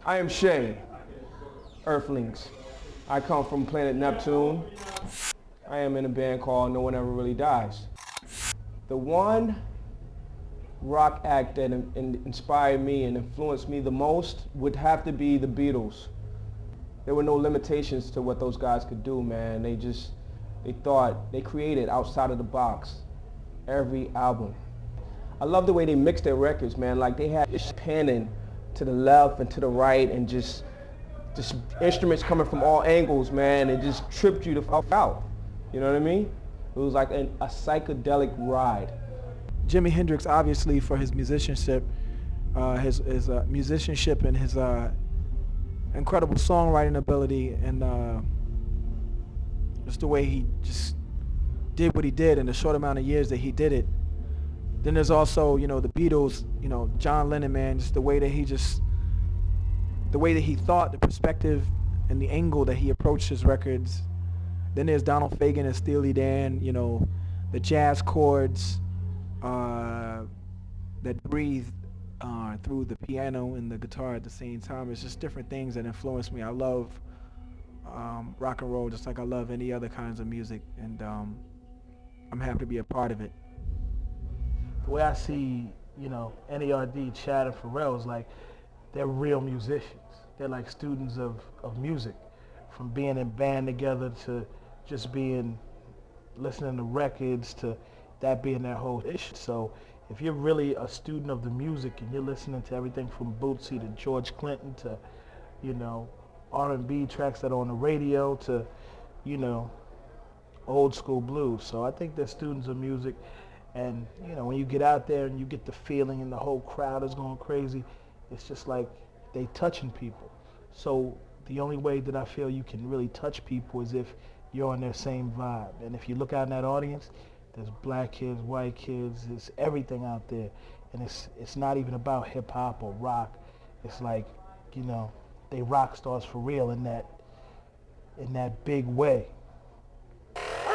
I am Shae, Earthlings. I come from planet Neptune. I am in a band called No One Ever Really Dies. The one rock act that inspired me and influenced me the most would have to be the Beatles. There were no limitations to what those guys could do, man. They created outside of the box every album. I love the way they mixed their records, man. Like they had just panning to the left and to the right and just instruments coming from all angles, man. It just tripped you the fuck out. You know what I mean? It was like a psychedelic ride. Jimi Hendrix, obviously, for his musicianship, his musicianship and his incredible songwriting ability, and just the way he just did what he did in the short amount of years that he did it. Then there's also, the Beatles, John Lennon, man, just the way that he thought, the perspective and the angle that he approached his records. Then there's Donald Fagen and Steely Dan, the jazz chords that breathe through the piano and the guitar at the same time. It's just different things that influence me. I love rock and roll just like I love any other kinds of music, and I'm happy to be a part of it. The way I see, N.E.R.D, Chad, and Pharrell is like they're real musicians. They're like students of music, from being in band together to just listening to records to that being their whole issue. So if you're really a student of the music and you're listening to everything from Bootsy to George Clinton to, R&B tracks that are on the radio to, old school blues. So I think they're students of music. And, when you get out there and you get the feeling and the whole crowd is going crazy, it's just like they touching people. So the only way that I feel you can really touch people is if you're on their same vibe. And if you look out in that audience, there's black kids, white kids, there's everything out there. And it's not even about hip hop or rock. It's like, they rock stars for real in that big way.